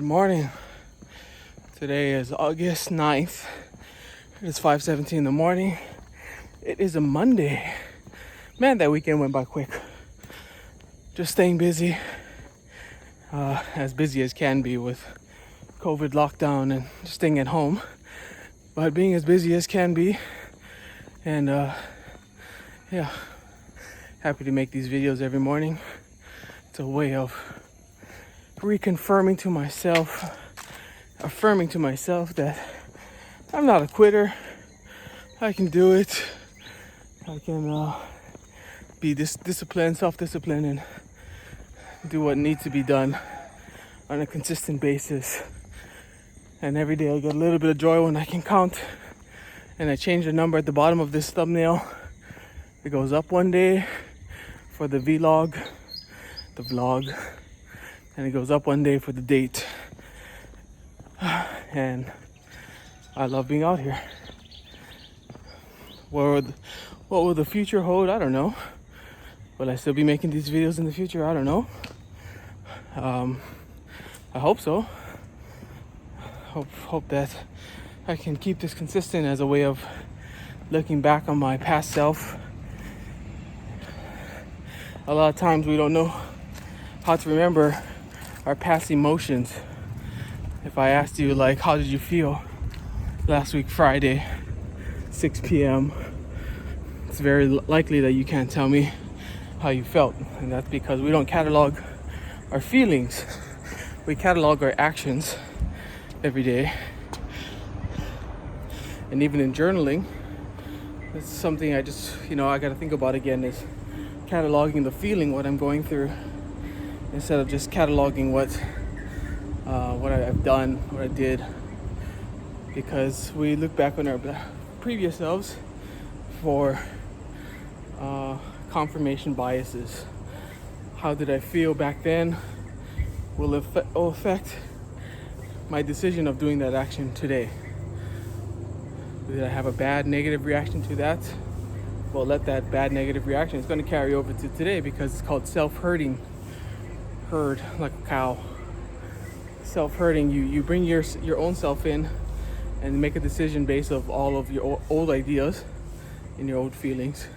Good morning. Today is August 9th. It is 5:17 in the morning. It is a Monday. Man, that weekend went by quick. Just staying busy. As busy as can be with COVID lockdown and just staying at home. But being as busy as can be. And yeah, happy to make these videos every morning. It's a way of reconfirming to myself, affirming to myself that I'm not a quitter. I can do it. I can be disciplined, self-disciplined, and do what needs to be done on a consistent basis. And every day I get a little bit of joy when I can count and I change the number at the bottom of this thumbnail. It goes up one day for the vlog, and it goes up one day for the date. And I love being out here. What will the future hold? I don't know. Will I still be making these videos in the future? I don't know. I hope so. Hope that I can keep this consistent as a way of looking back on my past self. A lot of times we don't know how to remember our past emotions. If I asked you, like, how did you feel last week Friday, 6 p.m., it's very likely that you can't tell me how you felt. And that's because we don't catalog our feelings. We catalog our actions every day. And even in journaling, it's something I just, I got to think about again, is cataloging the feeling, what I'm going through, instead of just cataloging what I've done, what I did. Because we look back on our previous selves for confirmation biases. How did I feel back then will affect my decision of doing that action today. Did I have a bad negative reaction to that? Well, let that bad negative reaction, it's going to carry over to today, because it's called self-herding. Herd like a cow. Self-herding, you bring your own self in and make a decision based of all of your old ideas and your old feelings,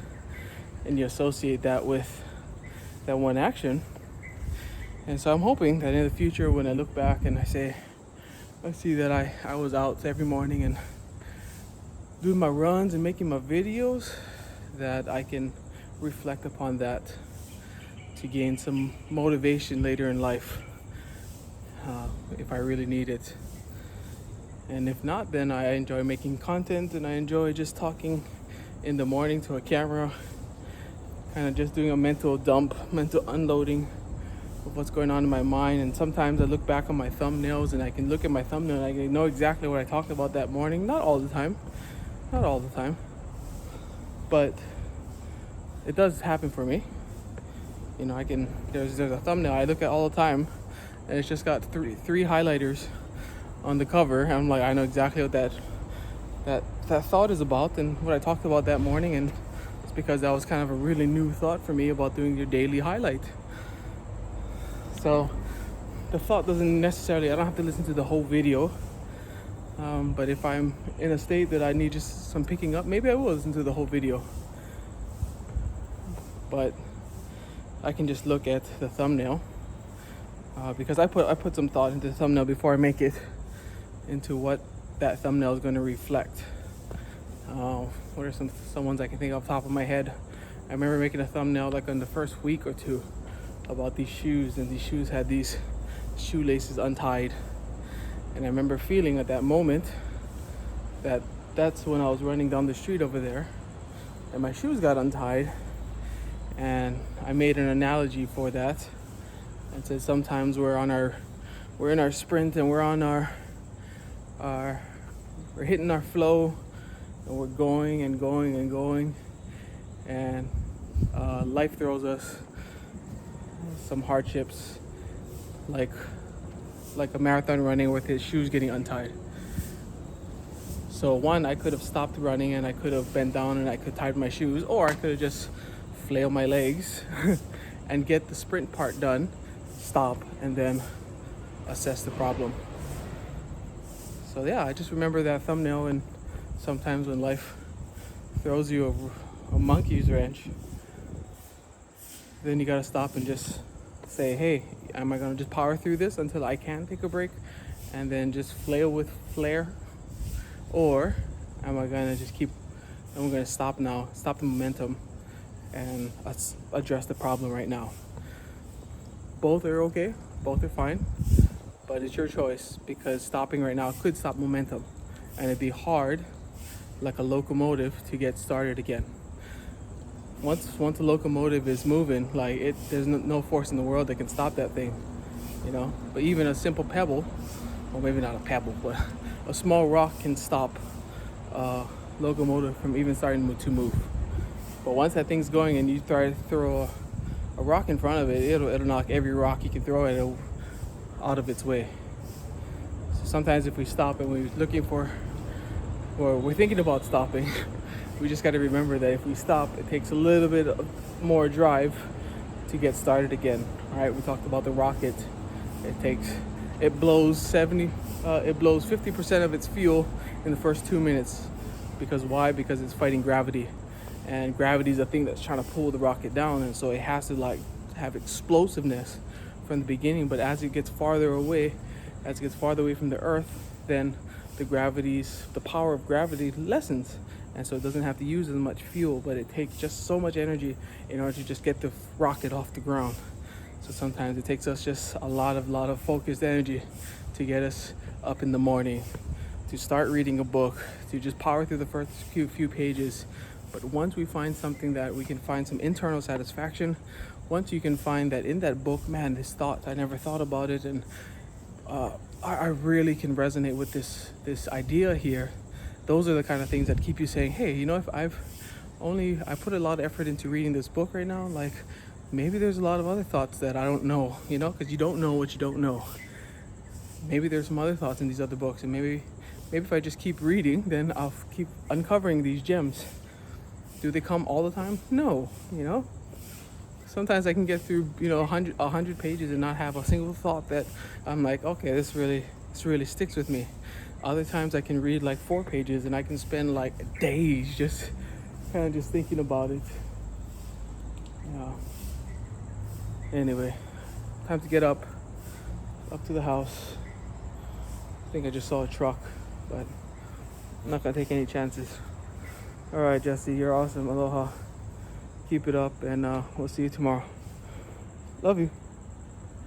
and you associate that with that one action. And so I'm hoping that in the future, when I look back and I see that I was out every morning and doing my runs and making my videos, that I can reflect upon that to gain some motivation later in life, if I really need it. And if not, then I enjoy making content, and I enjoy just talking in the morning to a camera, kind of just doing a mental dump, mental unloading of what's going on in my mind. And sometimes I look back on my thumbnails and I can look at my thumbnail and I can know exactly what I talked about that morning. Not all the time, but it does happen for me. There's a thumbnail I look at all the time, and it's just got three highlighters on the cover. And I'm like, I know exactly what that thought is about and what I talked about that morning. And it's because that was kind of a really new thought for me about doing your daily highlight. So the thought doesn't necessarily, I don't have to listen to the whole video. But if I'm in a state that I need just some picking up, maybe I will listen to the whole video. But I can just look at the thumbnail, because I put some thought into the thumbnail before I make it into what that thumbnail is going to reflect. What are some ones I can think off the top of my head? I remember making a thumbnail like on the first week or two about these shoes, and these shoes had these shoelaces untied. And I remember feeling at that moment that that's when I was running down the street over there and my shoes got untied. And I made an analogy for that and said sometimes we're in our sprint and we're hitting our flow, and we're going and going and going, and life throws us some hardships, like a marathon running with his shoes getting untied. So one, I could have stopped running and I could have bent down and I could tie my shoes, or I could have just flailed my legs and get the sprint part done, stop, and then assess the problem. So yeah, I just remember that thumbnail, and sometimes when life throws you a monkey's wrench, then you gotta stop and just say, hey, am I gonna just power through this until I can take a break and then just flail with flair? Or am I gonna I'm gonna stop now, stop the momentum, and address the problem right now? Both are okay, both are fine, but it's your choice, because stopping right now could stop momentum, and it'd be hard, like a locomotive, to get started again. Once a locomotive is moving, like there's no force in the world that can stop that thing, you know. But even a simple pebble, or maybe not a pebble, but a small rock can stop a locomotive from even starting to move. But once that thing's going and you try to throw a rock in front of it, it'll knock every rock you can throw at it out of its way. So sometimes if we stop and we're looking for, or we're thinking about stopping, we just got to remember that if we stop, it takes a little bit more drive to get started again. All right, we talked about the rocket. It blows 50% of its fuel in the first 2 minutes. Because why? Because it's fighting gravity, and gravity is the thing that's trying to pull the rocket down, and so it has to like have explosiveness from the beginning. But as it gets farther away from the Earth, then the power of gravity lessens, and so it doesn't have to use as much fuel, but it takes just so much energy in order to just get the rocket off the ground. So sometimes it takes us just a lot of focused energy to get us up in the morning, to start reading a book, to just power through the first few pages. But once we find something that we can find some internal satisfaction, once you can find that in that book, man, this thought, I never thought about it, and I really can resonate with this idea here. Those are the kind of things that keep you saying, hey, you know, if I put a lot of effort into reading this book right now, like maybe there's a lot of other thoughts that I don't know, you know, because you don't know what you don't know. Maybe there's some other thoughts in these other books, and maybe if I just keep reading, then I'll keep uncovering these gems. Do they come all the time? No, you know. Sometimes I can get through, you know, 100 pages and not have a single thought that I'm like, okay, this really sticks with me. Other times I can read like 4 pages and I can spend like days just kind of just thinking about it. Yeah. Anyway, time to get up to the house. I think I just saw a truck, but I'm not gonna take any chances. All right, Jesse, you're awesome. Aloha. Keep it up, and we'll see you tomorrow. Love you.